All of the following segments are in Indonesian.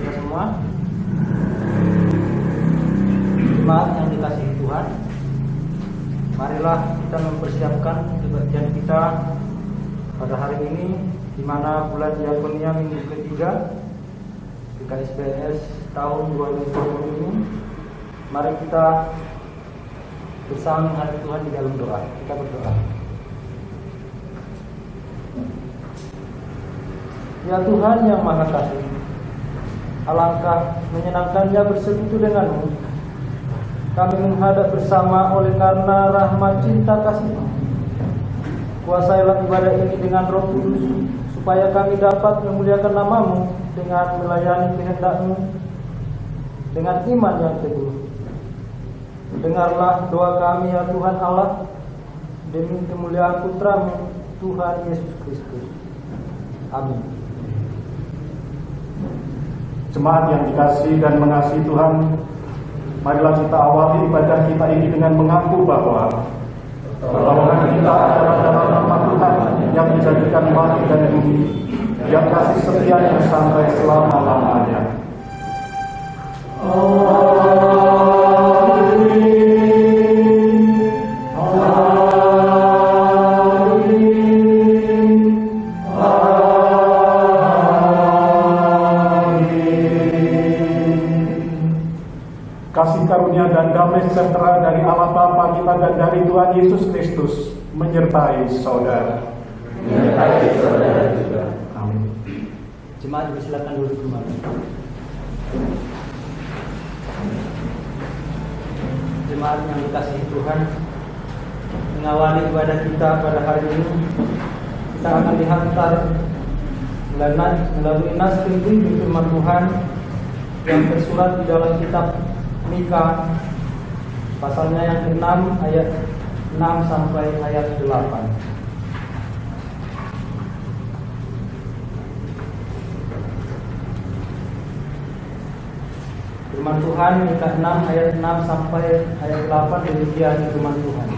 kita semua. Jemaat yang dikasihi Tuhan, marilah kita mempersiapkan kebaktian kita pada hari ini, di mana bulan Diakonia minggu ketiga PKSBS tahun 2020 ini. Mari kita bersama menghadap Tuhan di dalam doa. Kita berdoa. Ya Tuhan yang Maha Kasih, alangkah menyenangkannya bersekutu denganmu. Kami menghadap bersama oleh karena rahmat cinta kasih-Mu. Kuasailah ibadah ini dengan Roh Kudus, supaya kami dapat memuliakan nama-Mu dengan melayani kehendak-Mu dengan iman yang teguh. Dengarlah doa kami ya Tuhan Allah, demi kemuliaan Putra-Mu Tuhan Yesus Kristus. Amin. Jemaat yang dikasihi dan mengasihi Tuhan, marilah kita awali ibadah kita ini dengan mengaku bahwa pertolongan kita adalah dalam nama Tuhan yang menjadikan langit dan bumi, yang kasih setianya sampai selama-lamanya. Kasih karunia dan damai sejahtera dari Allah Bapa kita dan dari Tuhan Yesus Kristus menyertai saudara. Menyertai saudara juga. Amin. Jemaat dipersilakan duduk kembali. Jemaat yang dikasihi Tuhan, mengawali ibadah kita pada hari ini, kita akan dihantar melalui nas pembimbing firman Tuhan yang tersurat di dalam kitab Mika, pasalnya yang ke-6 ayat 6 sampai ayat 8. Firman Tuhan Mika 6 ayat 6 sampai ayat 8, demikian firman Tuhan.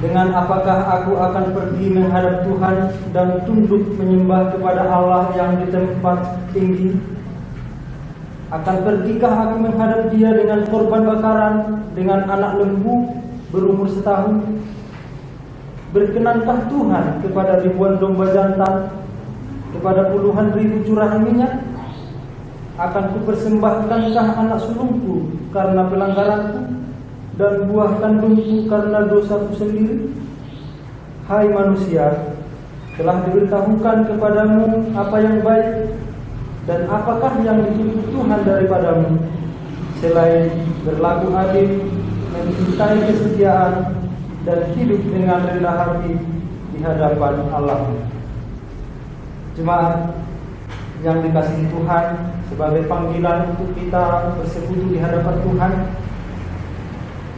Dengan apakah aku akan pergi menghadap Tuhan dan tunduk menyembah kepada Allah yang di tempat tinggi? Akan pergikah aku menghadap Dia dengan korban bakaran, dengan anak lembu berumur setahun? Berkenankah Tuhan kepada ribuan domba jantan, kepada puluhan ribu curahan minyak? Akan kupersembahkankah anak sulungku karena pelanggaranku, dan buah kandungku karena dosaku sendiri? Hai manusia, telah diberitahukan kepadamu apa yang baik, dan apakah yang dituntut Tuhan daripadamu, selain berlaku adil, mencintai kesetiaan, dan hidup dengan rendah hati di hadapan Allah. Jemaat yang dikasihi Tuhan, sebagai panggilan untuk kita bersekutu di hadapan Tuhan,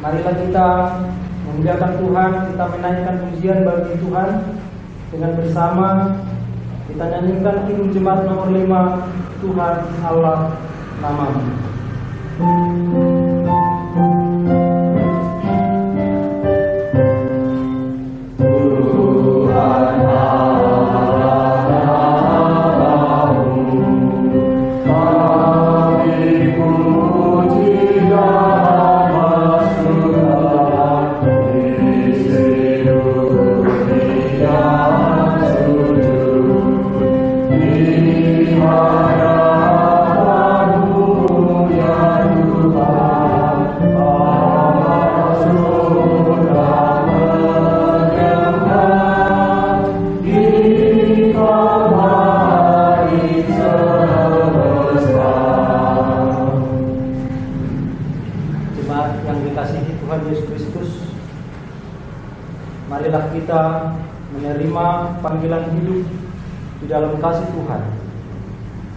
marilah kita memuliakan Tuhan, kita menaikkan pujian bagi Tuhan dengan bersama. Kita nyanyikan himne jemaat nomor 5, Tuhan Allah Namamu. Marilah kita menerima panggilan hidup di dalam kasih Tuhan,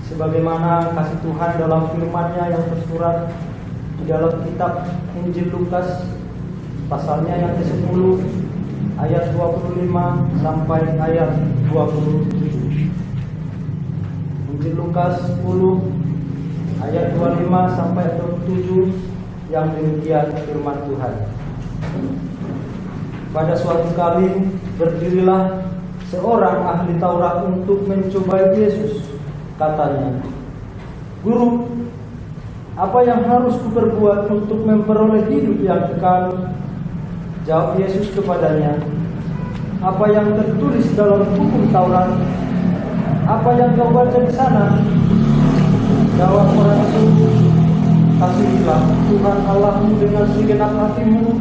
sebagaimana kasih Tuhan dalam firman-Nya yang tersurat di dalam kitab Injil Lukas, pasalnya yang ke-10 ayat 25 sampai ayat 27. Injil Lukas 10 ayat 25 sampai 27, yang demikian firman Tuhan. Pada suatu kali berdirilah seorang ahli Taurat untuk mencobai Yesus, Katanya, "Guru, apa yang harus kuperbuat untuk memperoleh hidup yang kekal?" Jawab Yesus kepadanya, "Apa yang tertulis dalam hukum Taurat? Apa yang kau baca di sana?" Jawab orang itu, "Kasihilah Tuhan Allahmu dengan segenap hatimu,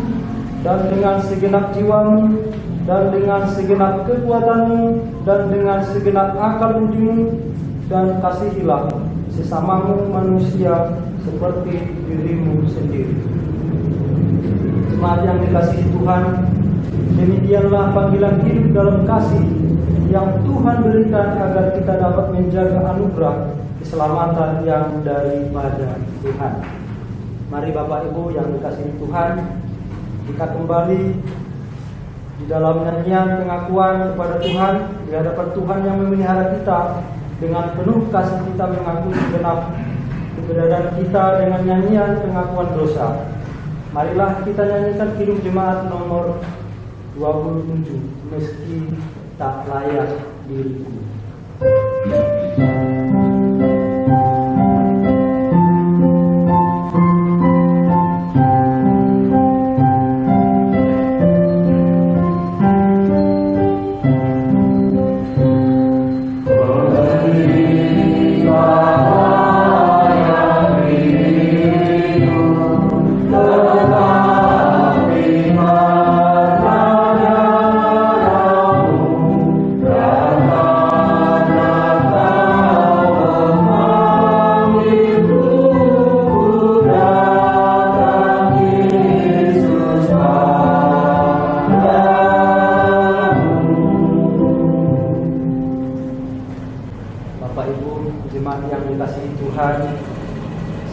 dan dengan segenap jiwamu, dan dengan segenap kekuatanmu, dan dengan segenap akal budimu, dan kasihilah sesamamu manusia seperti dirimu sendiri." Jemaat yang dikasihi Tuhan, demikianlah panggilan hidup dalam kasih yang Tuhan berikan agar kita dapat menjaga anugerah keselamatan yang daripada Tuhan. Mari Bapak Ibu yang dikasihi Tuhan, kita kembali di dalam nyanyian pengakuan kepada Tuhan di hadapan Tuhan yang memelihara kita. Dengan penuh kasih kita mengakui segenap keberadaan kita dengan nyanyian pengakuan dosa. Marilah kita nyanyikan Kidung Jemaat nomor 27, "Meski tak layak diriku."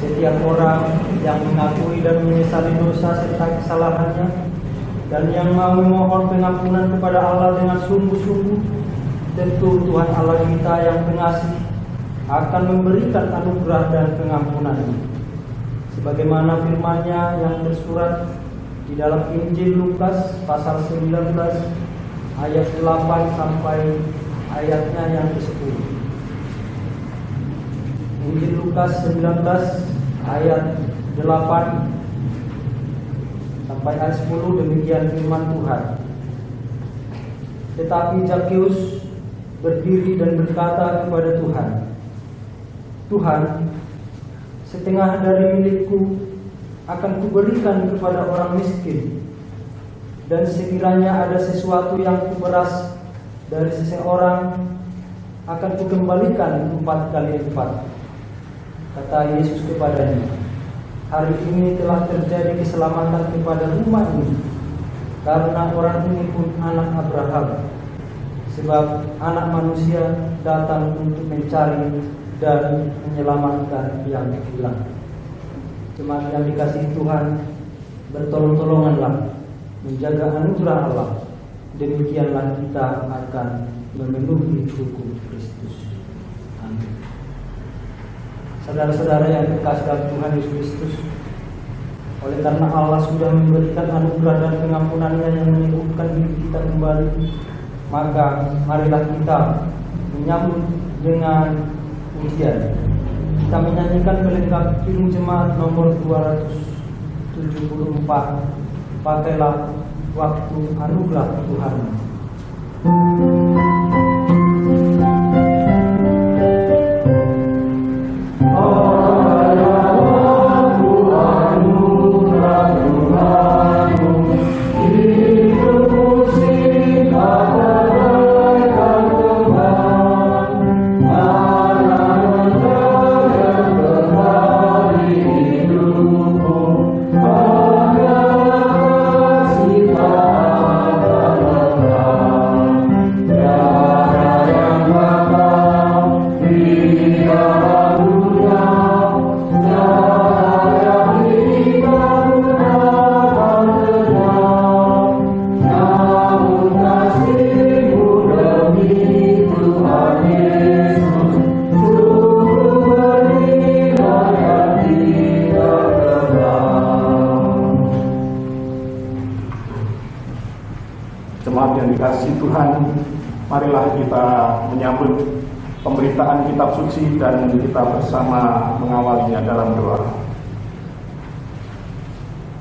Setiap orang yang mengakui dan menyesali dosa serta kesalahannya dan yang mau memohon pengampunan kepada Allah dengan sungguh-sungguh, tentu Tuhan Allah kita yang pengasih akan memberikan anugerah dan pengampunan-Nya. Sebagaimana firman-Nya yang tersurat di dalam Injil Lukas pasal 19 ayat 8 sampai ayatnya yang ke-10. Injil Lukas 19 ayat 8 sampai ayat 10, demikian firman Tuhan. Tetapi Zakheus berdiri dan berkata kepada Tuhan, "Tuhan, setengah dari milikku akan kuberikan kepada orang miskin, dan sekiranya ada sesuatu yang kuberas dari seseorang, akan kukembalikan 4 kali lipat." Kata Yesus kepadanya, "Hari ini telah terjadi keselamatan kepada rumah ini, karena orang ini pun anak Abraham. Sebab anak manusia datang untuk mencari dan menyelamatkan yang hilang." Jemaat yang dikasihi Tuhan, bertolong-tolonganlah menjaga anugerah Allah. Demikianlah kita akan memenuhi hukum Kristus. Amin. Saudara-saudara yang dikasihi dalam Tuhan Yesus Kristus, oleh karena Allah sudah memberikan anugerah dan pengampunan-Nya yang menyembuhkan hidup kita kembali, maka marilah kita menyambut dengan pujian. Kita menyanyikan pelengkap Kidung Jemaat nomor 274, "Pakailah waktu anugerah Tuhan." Jemaat yang dikasihi Tuhan, marilah kita menyambut pemberitaan kitab suci dan kita bersama mengawalinya dalam doa.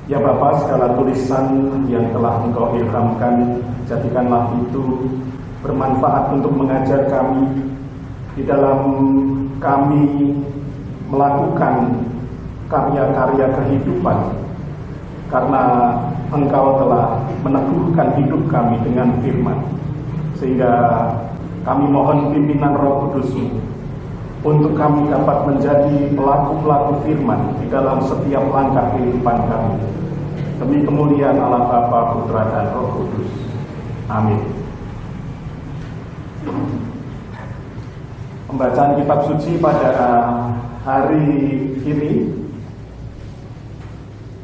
Ya Bapa, segala tulisan yang telah Engkau ilhamkan, jadikanlah itu bermanfaat untuk mengajar kami di dalam kami melakukan karya-karya kehidupan, karena Engkau telah meneguhkan hidup kami dengan firman, sehingga kami mohon pimpinan Roh Kudus-Mu untuk kami dapat menjadi pelaku-pelaku firman di dalam setiap langkah kehidupan kami, demi kemuliaan Allah Bapa, Putra, dan Roh Kudus. Amin. Pembacaan kitab suci pada hari ini,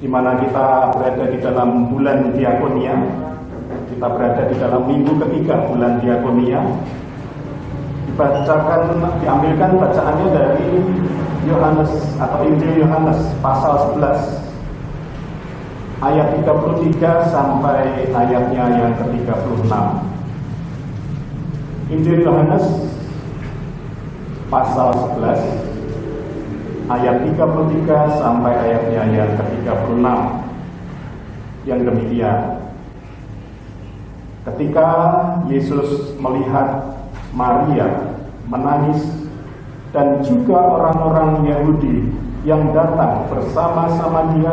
di mana kita berada di dalam bulan Diakonia, kita berada di dalam minggu ketiga bulan Diakonia. Diambilkan bacaannya dari Yohanes atau Injil Yohanes pasal 11 ayat 33 sampai ayatnya yang ke-36. Injil Yohanes pasal 11 ayat 33 sampai ayatnya yang ke-36 yang demikian. Ketika Yesus melihat Maria menangis dan juga orang-orang Yahudi yang datang bersama-sama dia,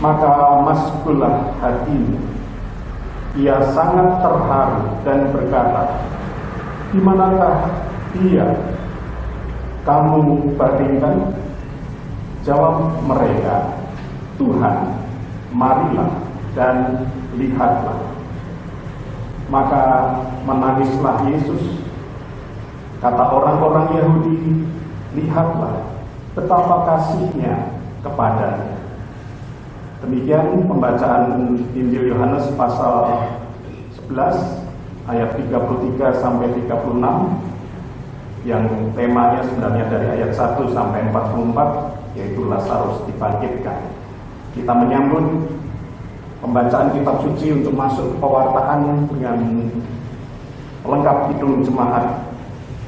maka maskullah hatinya. Ia sangat terharu dan berkata, "Di manakah dia kamu bandingkan?" Jawab mereka, "Tuhan, marilah dan lihatlah." Maka menangislah Yesus. Kata orang-orang Yahudi, "Lihatlah betapa kasihnya kepadanya." Demikian pembacaan Injil Yohanes pasal 11 ayat 33 sampai 36, yang temanya sebenarnya dari ayat 1 sampai 44, yaitu Lazarus dibangkitkan. Kita menyambut pembacaan kitab suci untuk masuk pewartaan dengan lengkap Kidung Jemaat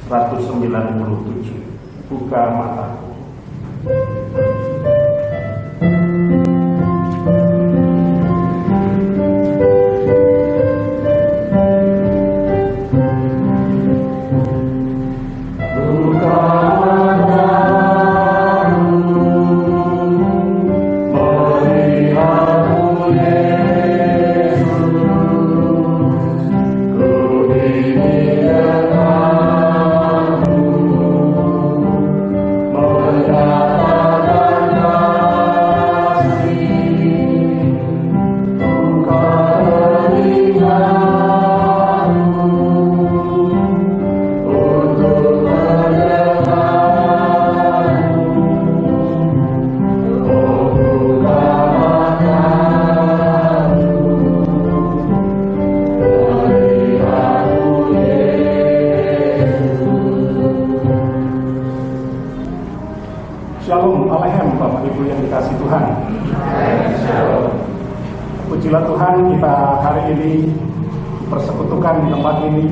197. Buka mataku. Shalom Aleichem, Bapak Ibu yang dikasih Tuhan. Pujilah Tuhan, kita hari ini dipersekutukan di tempat ini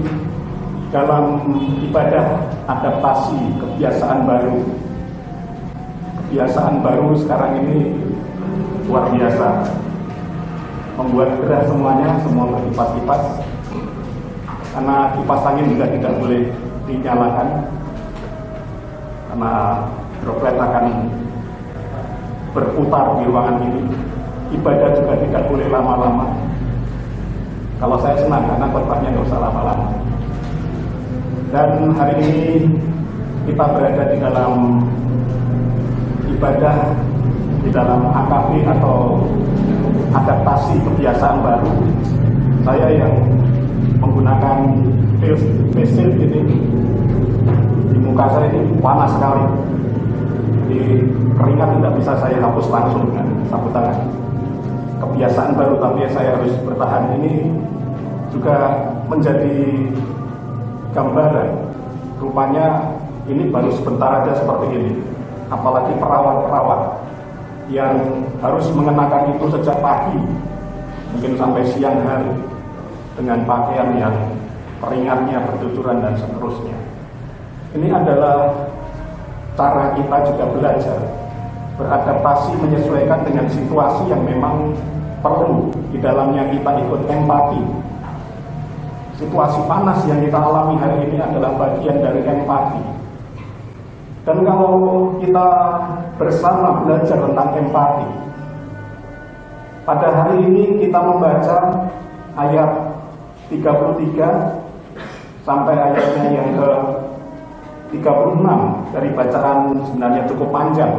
dalam ibadah adaptasi kebiasaan baru. Kebiasaan baru sekarang ini luar biasa, membuat gerah semuanya, semua berkipas-kipas, karena kipas angin juga tidak boleh dinyalakan, karena droplet akan berputar di ruangan ini. Ibadah juga tidak boleh lama-lama. Kalau saya senang karena khotbahnya nggak usah lama-lama. Dan hari ini kita berada di dalam ibadah, di dalam AKB atau adaptasi kebiasaan baru. Saya yang menggunakan face shield ini, di muka saya ini panas sekali. Jadi keringat tidak bisa saya hapus langsung dengan sapu tangan. Kebiasaan baru, tapi saya harus bertahan. Ini juga menjadi gambaran. Rupanya ini baru sebentar aja seperti ini. Apalagi perawat-perawat yang harus mengenakan itu sejak pagi, mungkin sampai siang hari, dengan pakaian yang keringatnya bercucuran dan seterusnya. Ini adalah cara kita juga belajar beradaptasi, menyesuaikan dengan situasi yang memang perlu di dalamnya kita ikut empati. Situasi panas yang kita alami hari ini adalah bagian dari empati. Dan kalau kita bersama belajar tentang empati, pada hari ini kita membaca ayat 33 sampai ayatnya yang ke 36 dari bacaan sebenarnya cukup panjang,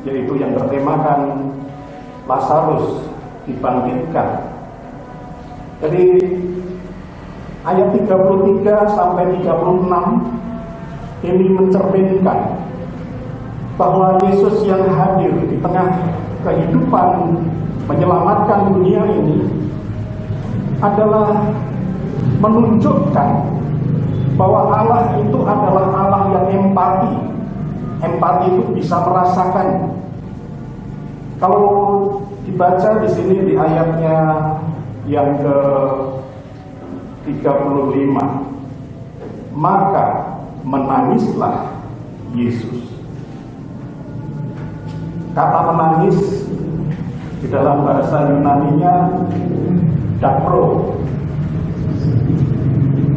yaitu yang bertemakan Lazarus dibangkitkan. Jadi ayat 33 sampai 36 ini mencerminkan bahwa Yesus yang hadir di tengah kehidupan menyelamatkan dunia ini adalah menunjukkan bahwa Allah itu adalah Allah yang empati. Empati itu bisa merasakan. Kalau dibaca di sini di ayatnya yang ke 35, maka menangislah Yesus. Kata menangis di dalam bahasa Yunaninya dakro.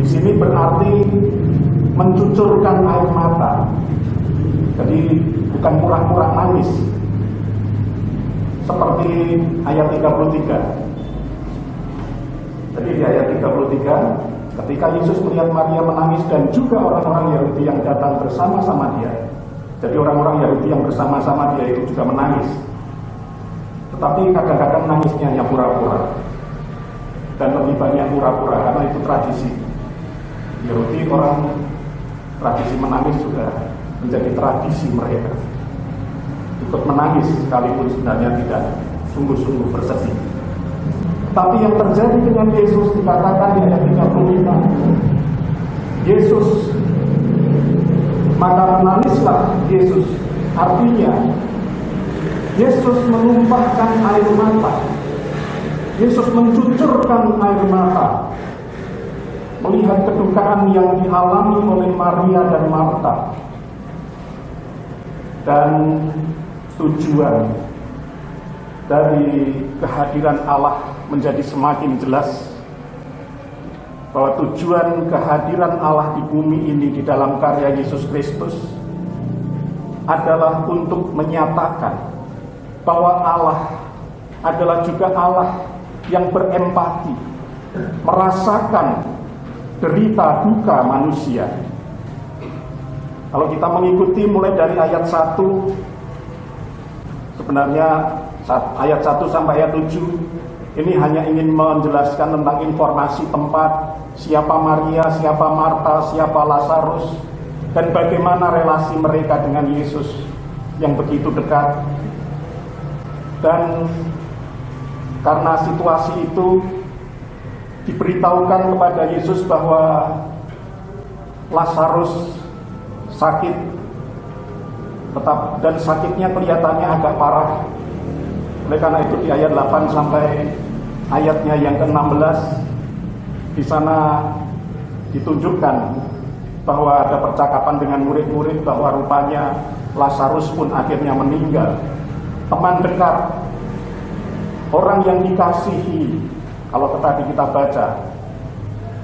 Di sini berarti mencucurkan air mata. Jadi bukan pura-pura nangis seperti ayat 33. Jadi di ayat 33, ketika Yesus melihat Maria menangis dan juga orang-orang Yahudi yang datang bersama-sama dia. Jadi orang-orang Yahudi yang bersama-sama dia itu juga menangis. Tetapi kadang-kadang nangisnya hanya pura-pura. Dan lebih banyak pura-pura karena itu tradisi. Yahudi orang tradisi menangis sudah menjadi tradisi mereka. Ikut menangis sekalipun sebenarnya tidak sungguh-sungguh bersedih. Tapi yang terjadi dengan Yesus dikatakan di ayat 35. Yesus, maka menangislah Yesus. Artinya Yesus menumpahkan air mata. Yesus mencucurkan air mata melihat kedukaan yang dialami oleh Maria dan Marta. Dan tujuan dari kehadiran Allah menjadi semakin jelas, bahwa tujuan kehadiran Allah di bumi ini di dalam karya Yesus Kristus adalah untuk menyatakan bahwa Allah adalah juga Allah yang berempati, merasakan derita duka manusia. Kalau kita mengikuti mulai dari ayat 1, sebenarnya ayat 1 sampai ayat 7 ini hanya ingin menjelaskan tentang informasi tempat, siapa Maria, siapa Marta, siapa Lazarus, dan bagaimana relasi mereka dengan Yesus yang begitu dekat. Dan karena situasi itu diberitahukan kepada Yesus bahwa Lazarus sakit, dan sakitnya kelihatannya agak parah. Oleh karena itu di ayat 8 sampai ayatnya yang ke-16 di sana ditunjukkan bahwa ada percakapan dengan murid-murid bahwa rupanya Lazarus pun akhirnya meninggal. Teman dekat, orang yang dikasihi. Kalau tadi kita baca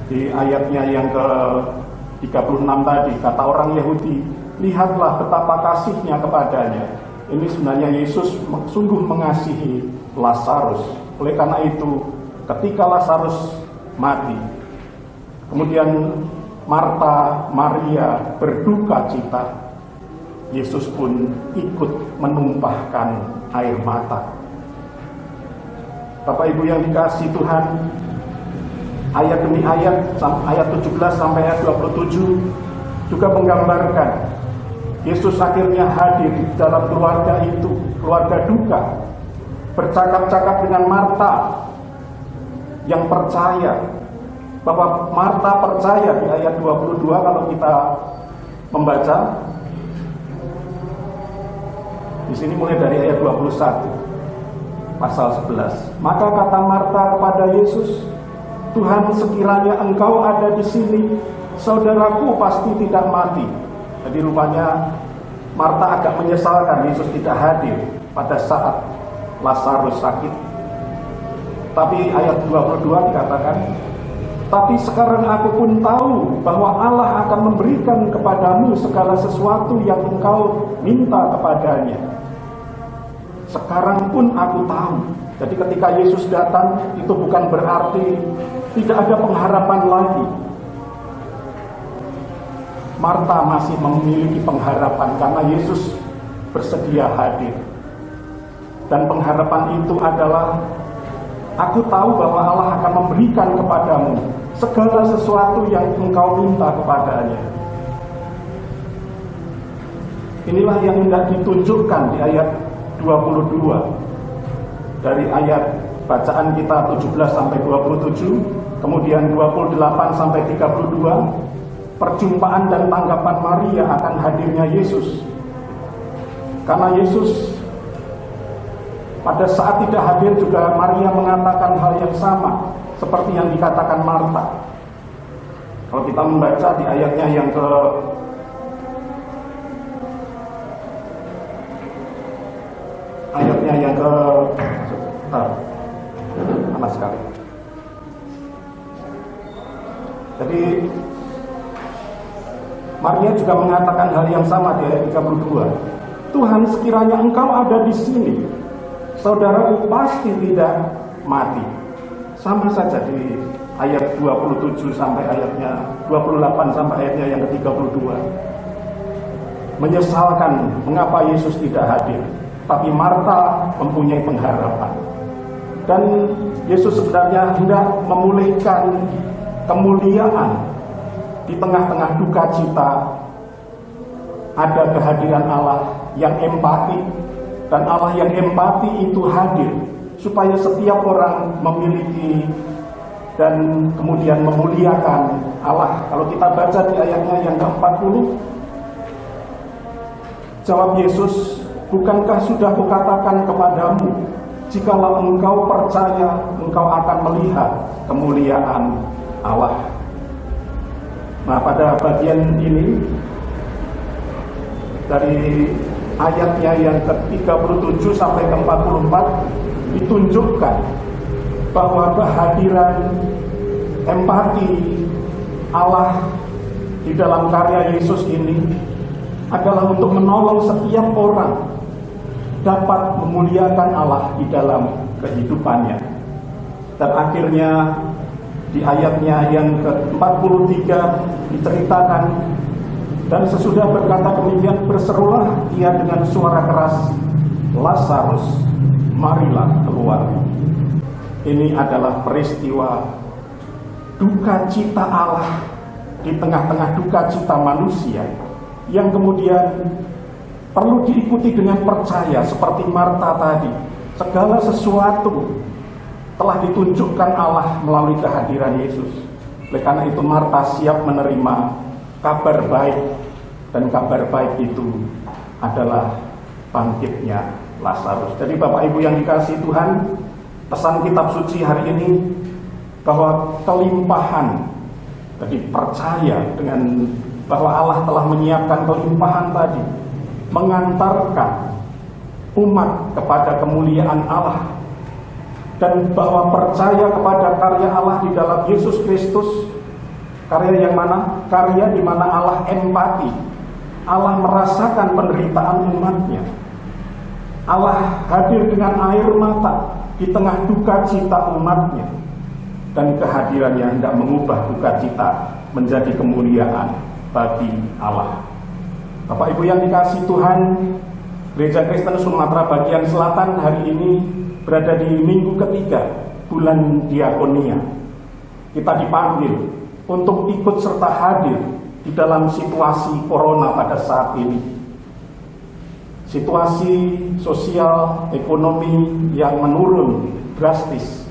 di ayatnya yang ke-36 tadi, kata orang Yahudi, lihatlah betapa kasihnya kepadanya. Ini sebenarnya Yesus sungguh mengasihi Lazarus. Oleh karena itu, ketika Lazarus mati, kemudian Marta, Maria berduka cita, Yesus pun ikut menumpahkan air mata. Bapak Ibu yang dikasihi Tuhan, ayat demi ayat 17 sampai ayat 27 juga menggambarkan Yesus akhirnya hadir di dalam keluarga itu, keluarga duka, bercakap-cakap dengan Marta yang percaya, bahwa Marta percaya di ayat 22 kalau kita membaca di sini mulai dari ayat 21 pasal 11. Maka kata Marta kepada Yesus, Tuhan, sekiranya Engkau ada di sini, saudaraku pasti tidak mati. Jadi rupanya Marta agak menyesalkan Yesus tidak hadir pada saat Lazarus sakit. Tapi ayat 22 dikatakan, tapi sekarang aku pun tahu bahwa Allah akan memberikan kepadamu segala sesuatu yang engkau minta kepadanya. Sekarang pun aku tahu. Jadi ketika Yesus datang, itu bukan berarti tidak ada pengharapan lagi. Marta masih memiliki pengharapan karena Yesus bersedia hadir. Dan pengharapan itu adalah, aku tahu bahwa Allah akan memberikan kepadamu segala sesuatu yang engkau minta kepadanya. Inilah yang hendak ditunjukkan di ayat 22. Dari ayat bacaan kita 17 sampai 27, kemudian 28 sampai 32, perjumpaan dan tanggapan Maria akan hadirnya Yesus. Karena Yesus pada saat tidak hadir juga Maria mengatakan hal yang sama seperti yang dikatakan Marta. Kalau kita membaca di ayatnya yang ke panas sekali. Jadi Maria juga mengatakan hal yang sama di ayat 32. Tuhan, sekiranya engkau ada di sini, saudaraku pasti tidak mati. Sama saja di ayat 27 sampai ayatnya 28 sampai ayatnya yang ke-32. Menyesalkan mengapa Yesus tidak hadir. Tapi Marta mempunyai pengharapan. Dan Yesus sebenarnya hendak memulihkan kemuliaan di tengah-tengah duka cita. Ada kehadiran Allah yang empati, dan Allah yang empati itu hadir supaya setiap orang memiliki dan kemudian memuliakan Allah. Kalau kita baca di ayatnya yang ke-40, jawab Yesus, bukankah sudah kukatakan kepadamu, jikalau engkau percaya, engkau akan melihat kemuliaan Allah. Nah, pada bagian ini dari ayatnya yang ke-37 sampai ke-44 ditunjukkan bahwa kehadiran empati Allah di dalam karya Yesus ini adalah untuk menolong setiap orang dapat memuliakan Allah di dalam kehidupannya. Dan akhirnya di ayatnya yang ke-43 diceritakan, dan sesudah berkata demikian berserulah ia dengan suara keras, Lazarus, marilah keluar. Ini adalah peristiwa duka cita Allah di tengah-tengah duka cita manusia, yang kemudian perlu diikuti dengan percaya seperti Marta tadi. Segala sesuatu telah ditunjukkan Allah melalui kehadiran Yesus. Oleh karena itu Marta siap menerima kabar baik, dan kabar baik itu adalah bangkitnya Lazarus. Jadi Bapak Ibu yang dikasihi Tuhan, pesan kitab suci hari ini bahwa kelimpahan, jadi percaya dengan bahwa Allah telah menyiapkan kelimpahan tadi, mengantarkan umat kepada kemuliaan Allah, dan bahwa percaya kepada karya Allah di dalam Yesus Kristus. Karya yang mana? Karya di mana Allah empati, Allah merasakan penderitaan umatnya, Allah hadir dengan air mata di tengah duka cita umatnya, dan kehadirannya hendak mengubah duka cita menjadi kemuliaan bagi Allah. Bapak Ibu yang dikasihi Tuhan, Gereja Kristen Sumatera bagian selatan hari ini berada di minggu ketiga bulan diakonia. Kita dipanggil untuk ikut serta hadir di dalam situasi corona pada saat ini. Situasi sosial, ekonomi yang menurun drastis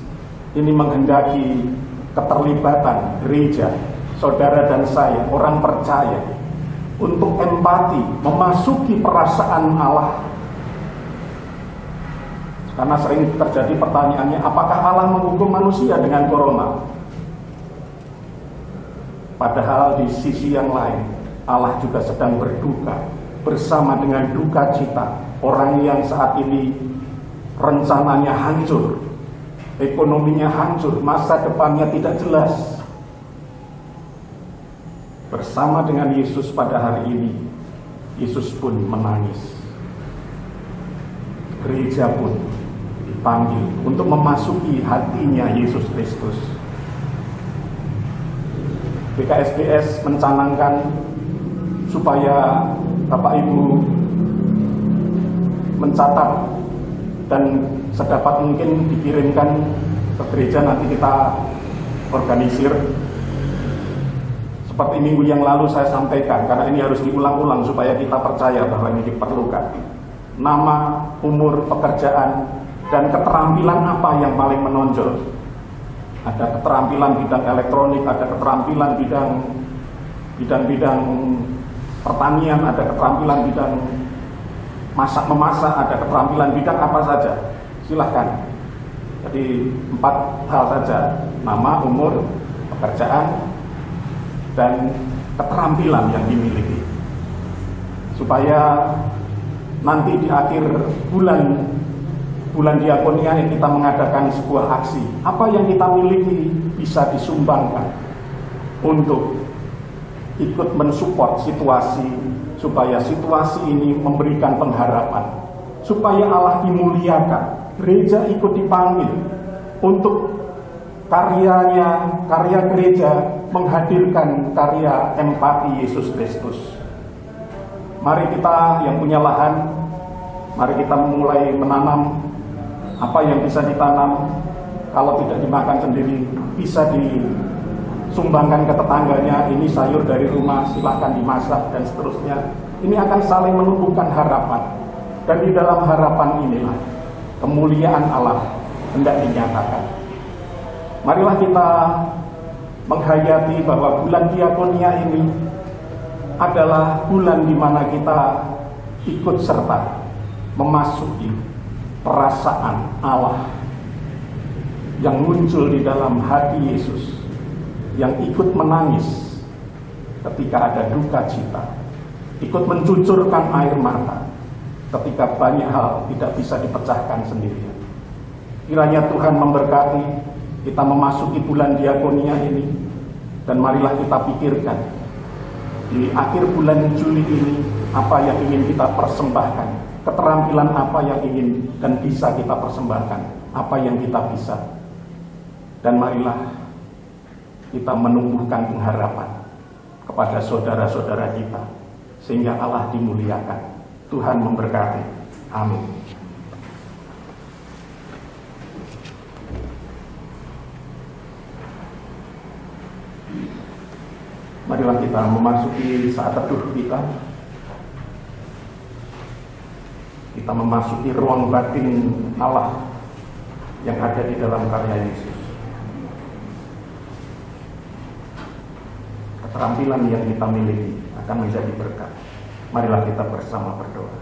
ini menghendaki keterlibatan gereja, saudara dan saya, orang percaya, untuk empati, memasuki perasaan Allah. Karena sering terjadi pertanyaannya, apakah Allah menghukum manusia dengan corona? Padahal di sisi yang lain, Allah juga sedang berduka bersama dengan duka cita orang yang saat ini rencananya hancur, ekonominya hancur, masa depannya tidak jelas. Bersama dengan Yesus pada hari ini, Yesus pun menangis. Gereja pun dipanggil untuk memasuki hatinya Yesus Kristus. BKSBS mencanangkan supaya Bapak Ibu mencatat dan sedapat mungkin dikirimkan ke gereja, nanti kita organisir. Seperti minggu yang lalu saya sampaikan, karena ini harus diulang-ulang supaya kita percaya bahwa ini diperlukan. Nama, umur, pekerjaan, dan keterampilan apa yang paling menonjol. Ada keterampilan bidang elektronik, ada keterampilan bidang pertanian, ada keterampilan bidang masak-memasak, ada keterampilan bidang apa saja. Silahkan. Jadi 4 hal saja: nama, umur, pekerjaan, dan keterampilan yang dimiliki. Supaya nanti di akhir bulan diakonia yang kita mengadakan sebuah aksi, apa yang kita miliki bisa disumbangkan untuk ikut mensupport situasi, supaya situasi ini memberikan pengharapan, supaya Allah dimuliakan. Gereja ikut dipanggil untuk karya gereja menghadirkan karya empati Yesus Kristus. Mari kita yang punya lahan, mari kita mulai menanam. Apa yang bisa ditanam, kalau tidak dimakan sendiri, bisa disumbangkan ke tetangganya. Ini sayur dari rumah, silahkan dimasak, dan seterusnya. Ini akan saling menumbuhkan harapan. Dan di dalam harapan inilah kemuliaan Allah hendak dinyatakan. Marilah kita menghayati bahwa bulan diakonia ini adalah bulan di mana kita ikut serta memasuki perasaan Allah yang muncul di dalam hati Yesus, yang ikut menangis ketika ada duka cita, ikut mencucurkan air mata ketika banyak hal tidak bisa dipecahkan sendirian. Kiranya Tuhan memberkati kita memasuki bulan diakonia ini, dan marilah kita pikirkan di akhir bulan Juli ini apa yang ingin kita persembahkan. Keterampilan apa yang ingin dan bisa kita persembahkan, apa yang kita bisa. Dan marilah kita menumbuhkan pengharapan kepada saudara-saudara kita, sehingga Allah dimuliakan. Tuhan memberkati. Amin. Marilah kita memasuki saat teduh kita. Kita memasuki ruang batin Allah yang ada di dalam karya Yesus. Keterampilan yang kita miliki akan menjadi berkat. Marilah kita bersama berdoa.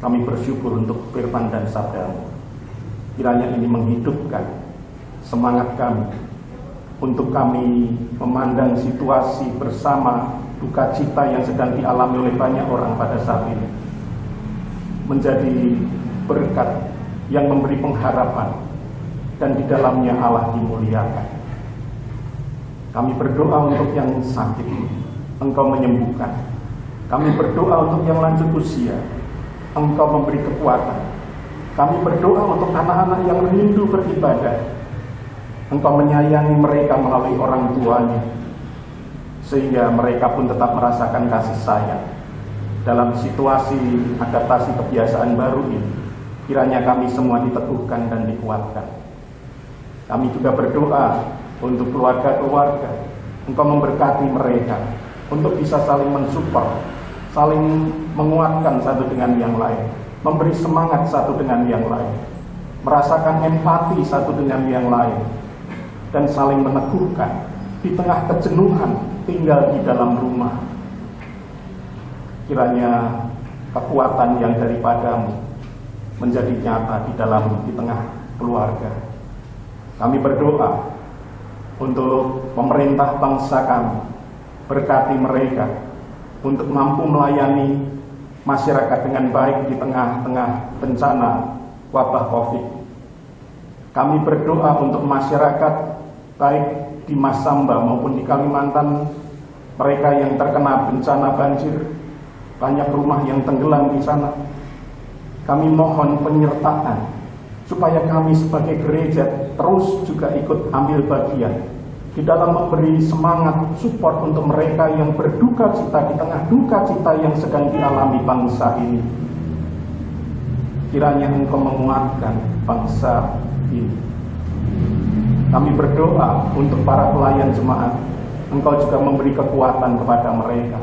Kami bersyukur untuk firman dan sabda-Mu. Kiranya ini menghidupkan semangat kami untuk kami memandang situasi bersama duka cita yang sedang dialami oleh banyak orang pada saat ini menjadi berkat yang memberi pengharapan, dan di dalamnya Allah dimuliakan. Kami berdoa untuk yang sakit, Engkau menyembuhkan. Kami berdoa untuk yang lanjut usia, Engkau memberi kekuatan. Kami berdoa untuk anak-anak yang rindu beribadah, Engkau menyayangi mereka melalui orang tuanya, sehingga mereka pun tetap merasakan kasih sayang dalam situasi adaptasi kebiasaan baru ini. Kiranya kami semua diteguhkan dan dikuatkan. Kami juga berdoa untuk keluarga-keluarga, Engkau memberkati mereka untuk bisa saling mensupport, saling menguatkan satu dengan yang lain, memberi semangat satu dengan yang lain, merasakan empati satu dengan yang lain, dan saling meneguhkan di tengah kejenuhan tinggal di dalam rumah. Kiranya kekuatan yang daripada-Mu menjadi nyata di tengah keluarga. Kami berdoa untuk pemerintah bangsa kami, Berkati mereka untuk mampu melayani masyarakat dengan baik di tengah-tengah bencana wabah COVID. Kami berdoa untuk masyarakat baik di Masamba maupun di Kalimantan, mereka yang terkena bencana banjir, banyak rumah yang tenggelam di sana. Kami mohon penyertaan supaya kami sebagai gereja terus juga ikut ambil bagian di dalam memberi semangat support untuk mereka yang berduka cita di tengah duka cita yang sedang dialami bangsa ini. Kiranya Engkau menguatkan bangsa ini. Kami berdoa untuk para pelayan jemaat, Engkau juga memberi kekuatan kepada mereka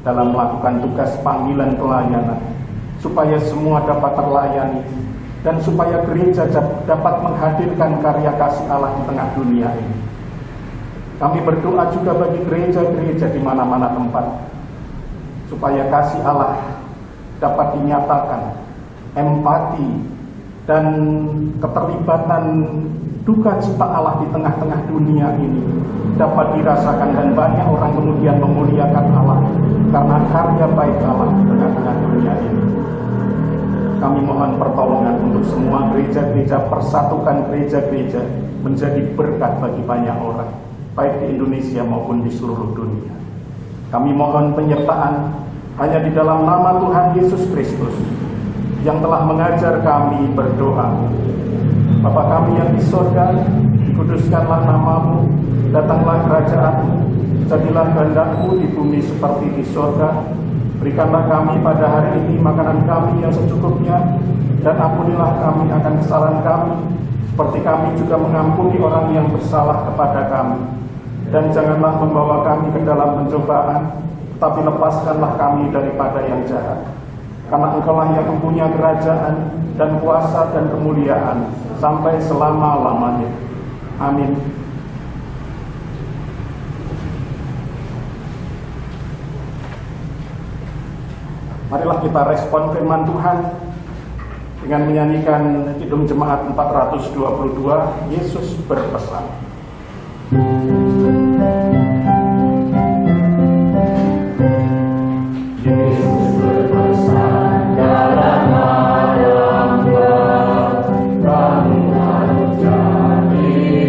dalam melakukan tugas panggilan pelayanan, supaya semua dapat terlayani dan supaya gereja dapat menghadirkan karya kasih Allah di tengah dunia ini. Kami berdoa juga bagi gereja-gereja di mana-mana tempat, supaya kasih Allah dapat dinyatakan, empati dan keterlibatan duka cita Allah di tengah-tengah dunia ini dapat dirasakan, dan banyak orang kemudian memuliakan Allah karena karya baik Allah di tengah-tengah dunia ini. Kami mohon pertolongan untuk semua gereja-gereja, persatukan gereja-gereja menjadi berkat bagi banyak orang, baik di Indonesia maupun di seluruh dunia. Kami mohon penyertaan hanya di dalam nama Tuhan Yesus Kristus yang telah mengajar kami berdoa. Bapa kami yang di surga, dikuduskanlah namamu, datanglah kerajaan-mu, jadilah kehendak-mu di bumi seperti di surga. Berikanlah kami pada hari ini makanan kami yang secukupnya, dan ampunilah kami akan kesalahan kami, seperti kami juga mengampuni orang yang bersalah kepada kami. Dan janganlah membawa kami ke dalam pencobaan, tetapi lepaskanlah kami daripada yang jahat. Karena Engkaulah yang mempunyai kerajaan dan kuasa dan kemuliaan sampai selama-lamanya. Amin. Marilah kita respon firman Tuhan dengan menyanyikan Kidung Jemaat 422, Yesus berpesan. Yesus berpesan dalam hamba, kamu harus jadi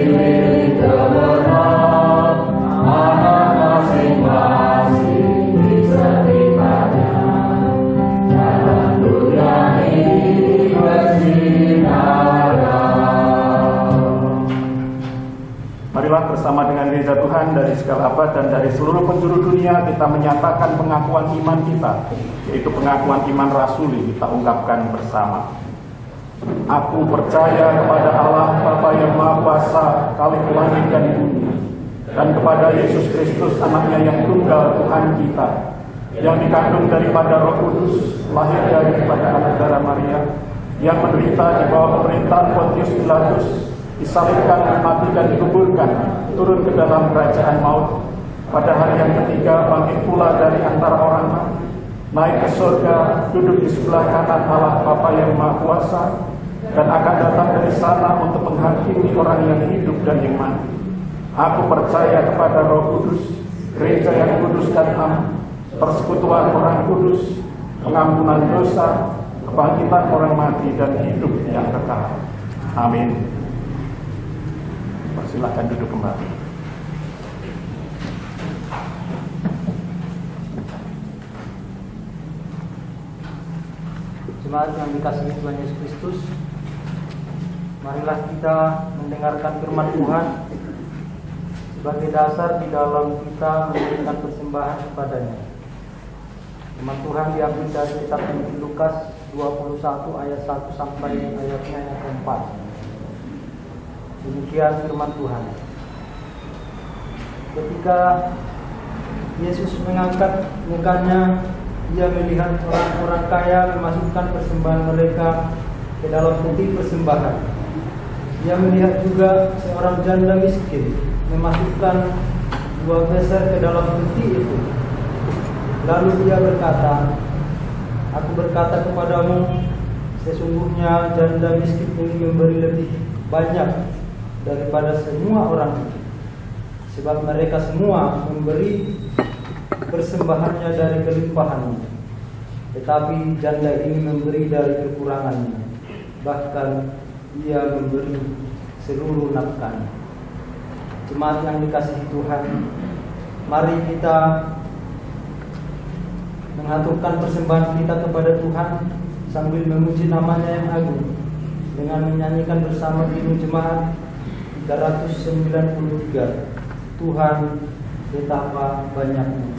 milik gemerlap, anak masing-masing bisa dipadam. Jalan dunia ini bersinar. Marilah bersama dengan gereja Tuhan dari segala abad dan dari seluruh penjuru dunia kita menyatakan pengakuan iman kita, yaitu pengakuan iman rasuli. Kita ungkapkan bersama. Aku percaya kepada Allah Bapa yang Maha Kuasa, Khalik langit dan bumi, dan kepada Yesus Kristus anaknya yang tunggal Tuhan kita, yang dikandung daripada Roh Kudus, lahir daripada anak darah Maria, yang menderita di bawah pemerintahan Pontius Pilatus, disalibkan, mati dan dikuburkan, turun ke dalam kerajaan maut, pada hari yang ketiga bangkit pula dari antara orang mati, naik ke surga, duduk di sebelah kanan Allah Bapa yang Maha Kuasa, dan akan datang dari sana untuk menghakimi orang yang hidup dan yang mati. Aku percaya kepada Roh Kudus, gereja yang kudus dan am, persekutuan orang kudus, pengampunan dosa, kebangkitan orang mati dan hidup yang kekal. Amin. Silakan duduk kembali. Jemaat yang dikasihi Tuhan Yesus Kristus, marilah kita mendengarkan firman Tuhan sebagai dasar di dalam kita memberikan persembahan kepadanya. Firman Tuhan diambil dari kitab Injil Lukas 21 ayat 1 sampai ayatnya yang keempat. Demikian firman Tuhan. Ketika Yesus mengangkat mukanya, Ia melihat orang-orang kaya memasukkan persembahan mereka ke dalam peti persembahan. Ia melihat juga seorang janda miskin memasukkan 2 peser ke dalam peti itu. Lalu Ia berkata, Aku berkata kepadamu, sesungguhnya janda miskin ini memberi lebih banyak daripada semua orang itu, sebab mereka semua memberi persembahannya dari kelimpahannya, tetapi janda ini memberi dari kekurangannya, bahkan ia memberi seluruh nafkahnya. Jemaat yang dikasihi Tuhan, mari kita mengaturkan persembahan kita kepada Tuhan sambil memuji namanya yang agung dengan menyanyikan bersama Binu Jemaat 393, Tuhan betapa banyaknya.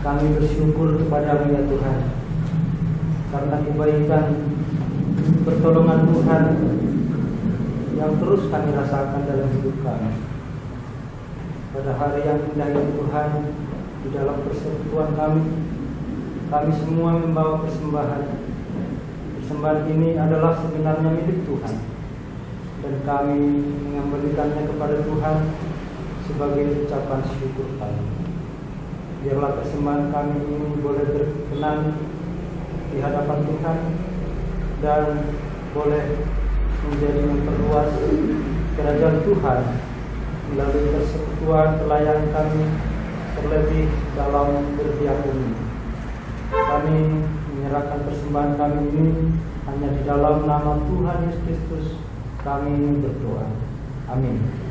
Kami bersyukur kepada-Mu ya Tuhan, karena kebaikan pertolongan Tuhan yang terus kami rasakan dalam hidup kami. Pada hari yang indah ini Tuhan, di dalam persekutuan kami semua membawa persembahan. Persembahan ini adalah sebenarnya milik Tuhan, dan kami mengembalikannya kepada Tuhan sebagai ucapan syukur kami. Biarlah persembahan kami ini boleh berkenan di hadapan Tuhan dan boleh menjadi memperluas kerajaan Tuhan melalui persekutuan pelayan kami, terlebih dalam berdiakoni. Kami menyerahkan persembahan kami ini hanya di dalam nama Tuhan Yesus Kristus kami berdoa. Amin.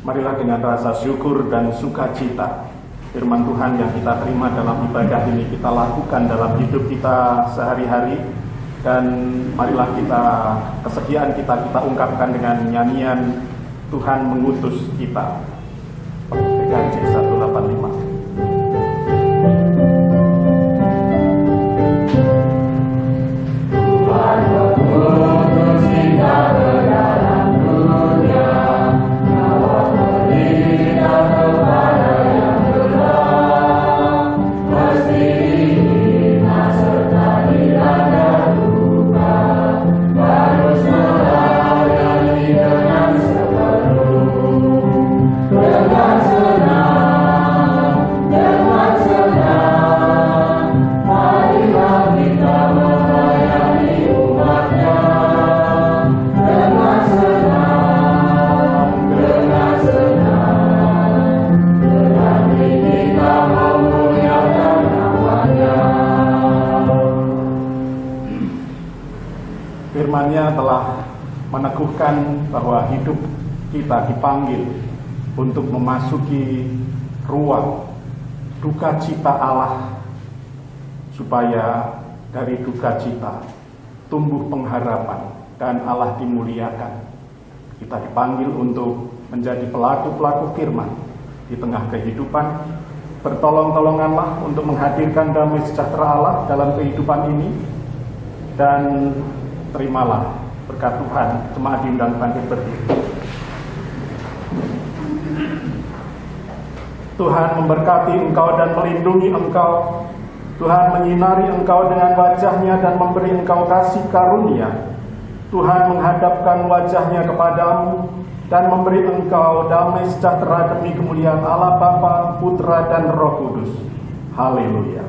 Marilah dengan rasa syukur dan sukacita firman Tuhan yang kita terima dalam ibadah ini kita lakukan dalam hidup kita sehari-hari, dan marilah kesediaan kita ungkapkan dengan nyanyian Tuhan mengutus kita. PKJ 185. Firman-Nya telah meneguhkan bahwa hidup kita dipanggil untuk memasuki ruang duka cita Allah, supaya dari duka cita tumbuh pengharapan dan Allah dimuliakan. Kita dipanggil untuk menjadi pelaku-pelaku firman di tengah kehidupan. Bertolong-tolonganlah untuk menghadirkan damai sejahtera Allah dalam kehidupan ini, dan terimalah berkat Tuhan. Jemaat diundang bangkit berdiri. Tuhan memberkati engkau dan melindungi engkau. Tuhan menyinari engkau dengan wajah-Nya dan memberi engkau kasih karunia. Tuhan menghadapkan wajah-Nya kepadamu dan memberi engkau damai sejahtera demi kemuliaan Allah Bapa, Putra dan Roh Kudus. Haleluya.